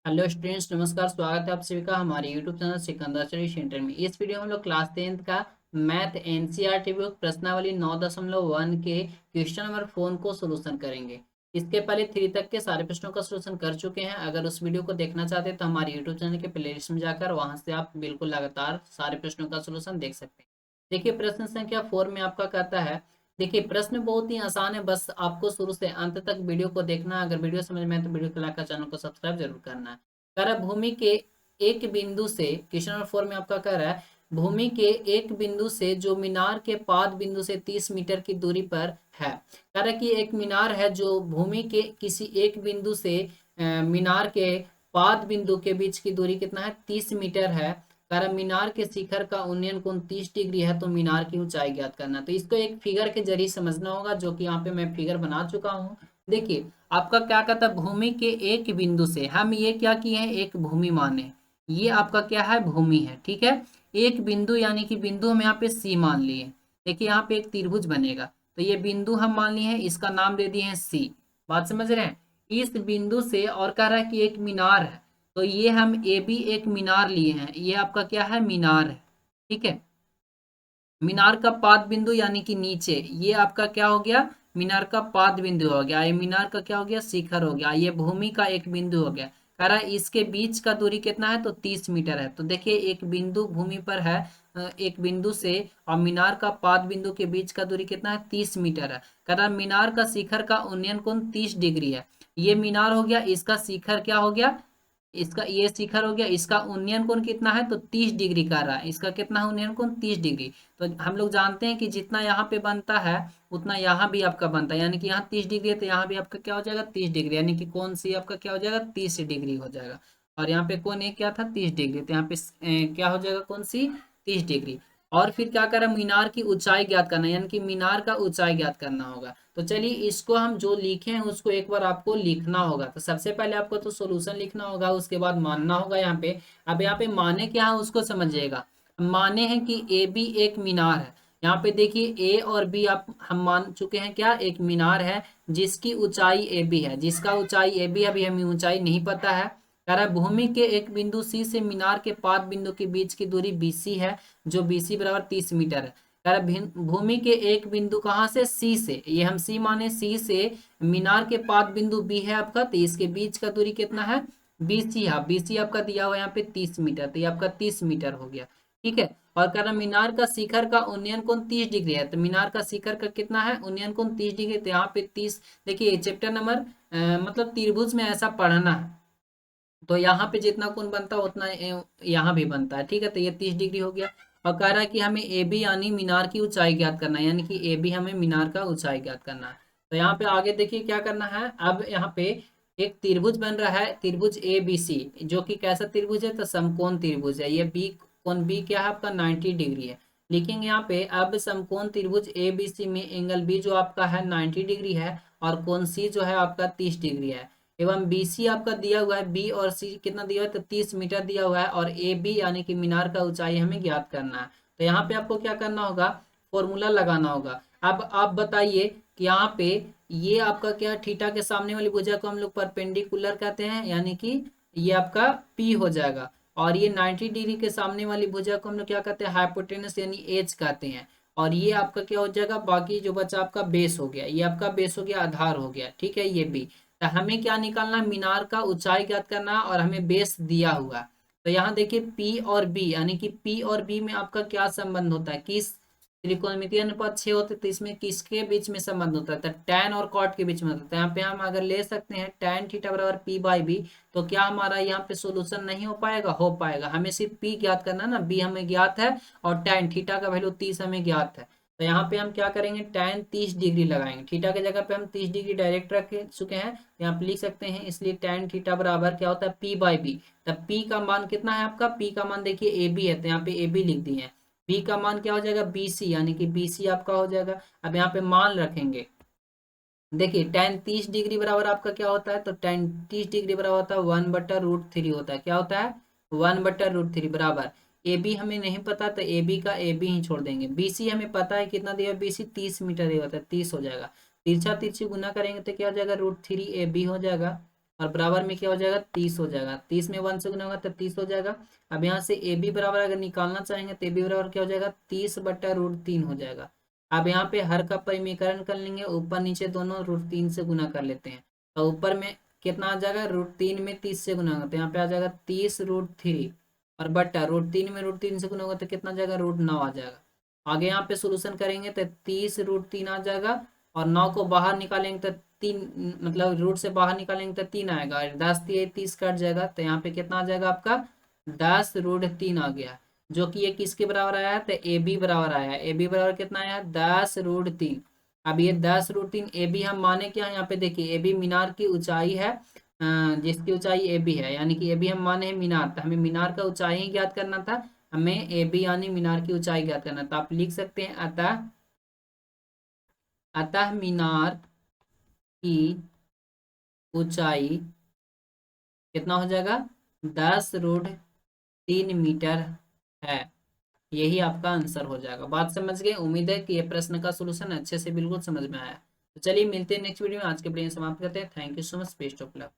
Hello students, नमस्कार। स्वागत है आप सभी का हमारे YouTube channel Sikandar study centre में। इस वीडियो में हम लोग क्लास 10th का मैथ एनसीईआरटी बुक प्रश्नावली 9.1 के क्वेश्चन नंबर 4 को सोल्यूशन करेंगे। इसके पहले 3 तक के सारे प्रश्नों का सोल्यूशन कर चुके हैं। अगर उस वीडियो को देखना चाहते हैं तो हमारे यूट्यूब चैनल के प्लेलिस्ट में जाकर वहां से आप बिल्कुल लगातार सारे प्रश्नों का सोल्यूशन देख सकते हैं। देखिए, प्रश्न संख्या 4 में आपका कहता है। देखिए, प्रश्न बहुत ही आसान है, बस आपको शुरू से अंत तक वीडियो को देखना है। अगर वीडियो समझ में आए तो वीडियो को लाइक कर चैनल को सब्सक्राइब जरूर करना है। कह रहा है भूमि के एक बिंदु से, क्वेश्चन नंबर 4 में आपका कह रहा है भूमि के एक बिंदु से जो मीनार के पाद बिंदु से 30 मीटर की दूरी पर है। कह रहा है कि एक मीनार है जो भूमि के किसी एक बिंदु से मीनार के पाद बिंदु के बीच की दूरी कितना है, 30 मीटर है। कह रहा है मीनार के शिखर का उन्नयन कोण 30 डिग्री है, तो मीनार की ऊंचाई ज्ञात करना। तो इसको एक फिगर के जरिए समझना होगा, जो कि यहाँ पे मैं फिगर बना चुका हूँ। देखिए, आपका क्या कहता है, भूमि के एक बिंदु से हम ये क्या किए हैं, एक भूमि माने। ये आपका क्या है, भूमि है, ठीक है। एक बिंदु यानी कि बिंदु हम यहाँ पे सी मान लिए। देखिए, यहाँ पे एक त्रिभुज बनेगा, तो ये बिंदु हम मान लिए हैं, इसका नाम दे दिए हैं सी। बात समझ रहे हैं। इस बिंदु से और कह रहा है कि एक मीनार है, तो ये हम ए बी एक मीनार लिए हैं। ये आपका क्या है, मीनार है, ठीक है। मीनार का पाद बिंदु यानी कि नीचे, ये आपका क्या हो गया, मीनार का पाद बिंदु हो गया। ये मीनार का क्या हो गया, शिखर हो गया। ये भूमि का एक बिंदु हो गया। कह रहा है इसके बीच का दूरी कितना है, तो 30 मीटर है। तो देखिए, एक बिंदु भूमि पर है, एक बिंदु से और मीनार का पाद बिंदु के बीच का दूरी कितना है, 30 मीटर है। कह रहा है मीनार का शिखर का उन्नयन कोण 30 डिग्री है। ये मीनार हो गया, इसका शिखर क्या हो गया, इसका ये शिखर हो गया। इसका उन्नयन कोण कितना है, तो 30 डिग्री कर रहा है। इसका कितना है, उन्नयन कोण 30 डिग्री। तो हम लोग जानते हैं कि जितना यहाँ पे बनता है उतना यहाँ भी आपका बनता है, यानी कि यहाँ 30 डिग्री है तो यहाँ भी आपका क्या हो जाएगा, 30 डिग्री। यानी कि कौन सी आपका क्या हो जाएगा, 30 डिग्री हो जाएगा। और यहाँ पे कौन एक क्या था, 30 डिग्री, तो यहाँ पे क्या हो जाएगा, कौन सी, 30 डिग्री। और फिर क्या करें, मीनार की ऊंचाई ज्ञात करना, यानी कि मीनार का ऊंचाई ज्ञात करना होगा। तो चलिए, इसको हम जो लिखे हैं उसको एक बार आपको लिखना होगा। तो सबसे पहले आपको तो सॉल्यूशन लिखना होगा, उसके बाद मानना होगा यहाँ पे। अब यहाँ पे माने क्या है उसको समझिएगा। माने हैं कि ए बी एक मीनार है। यहाँ पे देखिए, ए और बी आप हम मान चुके हैं क्या, एक मीनार है जिसकी ऊंचाई ए बी है, जिसका ऊंचाई ए बी, अभी हमें ऊंचाई नहीं पता है। कह रहा है भूमि के एक बिंदु सी से मीनार के पाद बिंदु के बीच की दूरी बीसी है, जो बीसी बराबर 30 मीटर है। कह रहा है भूमि के एक बिंदु कहाँ से, सी से, ये हम सी माने, सी से मीनार के पाद बिंदु बी है आपका, तो इसके बीच का दूरी कितना है, बीसी है। बीसी आपका दिया हुआ यहाँ पे 30 मीटर, तो ये आपका 30 मीटर हो गया, ठीक है। और कह रहा मीनार का शिखर का उन्नयन कोण 30 डिग्री है, तो मीनार का शिखर का कितना है, उन्नयन कोण 30 डिग्री, तो यहाँ पे 30। देखिए, चैप्टर नंबर मतलब त्रिभुज में ऐसा पढ़ना है, तो यहाँ पे जितना कोण बनता है उतना यहाँ भी बनता है, ठीक है। तो ये 30 डिग्री हो गया। और कह रहा है कि हमें ए बी यानी मीनार की ऊंचाई ज्ञात करना है, यानी कि ए बी हमें मीनार का ऊंचाई ज्ञात करना है। तो यहाँ पे आगे देखिए क्या करना है। अब यहाँ पे एक त्रिभुज बन रहा है, त्रिभुज ए बी सी, जो कि कैसा त्रिभुज है, तो समकोण त्रिभुज है। ये बी, कोण बी क्या है आपका, 90 डिग्री है। लिखेंगे यहाँ पे, अब समकोण त्रिभुज ए बी सी में एंगल बी जो आपका है 90 डिग्री है, और कोण सी जो है आपका 30 डिग्री है। एवं बी सी आपका दिया हुआ है, बी और सी कितना दिया हुआ है, तो 30 मीटर दिया हुआ है। और ए बी यानी कि मीनार का ऊंचाई हमें ज्ञात करना है। तो यहाँ पे आपको क्या करना होगा, फॉर्मूला लगाना होगा। अब आप बताइए कि यहाँ पे ये आपका क्या, थीटा के सामने वाली भुजा को हम लोग परपेंडिकुलर कहते हैं, यानी कि ये आपका पी हो जाएगा। और ये 90 डिग्री के सामने वाली भुजा को हम लोग क्या कहते हैं, हाइपोटेनस यानी एच कहते हैं। और ये आपका क्या हो जाएगा, बाकी जो बचा आपका बेस हो गया, ये आपका बेस हो गया, आधार हो गया, ठीक है। ये भी, तो हमें क्या निकालना है, मीनार का ऊंचाई ज्ञात करना है, और हमें बेस दिया हुआ। तो यहाँ देखिए, पी और बी, यानी कि पी और बी में आपका क्या संबंध होता है, किस त्रिकोणमितीय अनुपात 6 होते, तो इसमें किसके बीच में संबंध होता है, तो टैन और कॉट के बीच में होता है। तो यहाँ पे हम अगर ले सकते हैं टैन थीटा बराबर पी बाई बी, तो क्या हमारा यहाँ पे सोल्यूशन नहीं हो पाएगा, हो पाएगा। हमें सिर्फ पी ज्ञात करना है ना, बी हमें ज्ञात है, और टैन थीटा का वैल्यू 30 हमें ज्ञात है। तो यहाँ पे हम क्या करेंगे, टैन 30 डिग्री लगाएंगे, थीटा की जगह पे हम 30 डिग्री डायरेक्ट रख चुके हैं, यहाँ पे लिख सकते हैं। इसलिए टैन थीटा बराबर क्या होता है, पी बाई बी। तब पी का मान कितना है आपका, पी का मान देखिए ए बी है, तो यहाँ पे ए बी लिख दिए हैं। बी का मान क्या हो जाएगा, बी सी, यानी कि बी सी आपका हो जाएगा। अब यहाँ पे मान रखेंगे, देखिए टैन 30 डिग्री बराबर आपका क्या होता है, तो टैन 30 डिग्री बराबर होता है 1/√3 होता है। क्या होता है, 1/√3 बराबर। ए बी हमें नहीं पता, तो ए बी का ए बी ही छोड़ देंगे। बी सी हमें पता है कितना दिया, बी सी 30 मीटर दिया होता है, 30 हो जाएगा। तिरछा तिरछी गुना करेंगे तो क्या हो जाएगा, √3 ए बी हो जाएगा। और बराबर में क्या हो जाएगा 30 हो जाएगा, 30 में 1 से गुना होगा तो 30 हो जाएगा। अब यहाँ से ए बी बराबर अगर निकालना चाहेंगे तो ए बी बराबर क्या हो जाएगा 30/√3 हो जाएगा। अब यहाँ पे हर का परिमीकरण कर लेंगे, ऊपर नीचे दोनों √3 से गुना कर लेते हैं। तो ऊपर में कितना आ जाएगा, √3 में 30 से गुना होगा तो यहाँ पे आ जाएगा 30√3, और बट्टा √3 में √3 से गुना होगा तो कितना आ जाएगा √9 आ जाएगा। आगे यहाँ पे सोल्यूशन करेंगे तो 30√3 आ जाएगा, और 9 को बाहर निकालेंगे तो 3, मतलब रूट से बाहर निकालेंगे तो 3 आएगा, और 10 कट जाएगा तो यहाँ पे कितना आ जाएगा आपका 10√3 आ गया, जो कि ये किसके बराबर आया तो ए बी बराबर आया। ए बी बराबर कितना आया 10√3। अब ये 10√3 ए बी हम माने क्या है, यहाँ पे देखिए ए बी मीनार की ऊंचाई है, जिसकी ऊंचाई ए बी है, यानी कि ए बी हम माने हैं मीनार, तो हमें मीनार का ऊंचाई ही ज्ञात करना था, हमें ए बी यानी मीनार की ऊंचाई ज्ञात करना था। आप लिख सकते हैं अतः अतः मीनार की ऊंचाई कितना हो जाएगा 10√3 मीटर है। यही आपका आंसर हो जाएगा। बात समझ गए? उम्मीद है कि ये प्रश्न का सलूशन अच्छे से बिल्कुल समझ में आया। तो चलिए मिलते हैं नेक्स्ट वीडियो में। आज के वीडियो समाप्त करते हैं। Thank you so much, best of luck.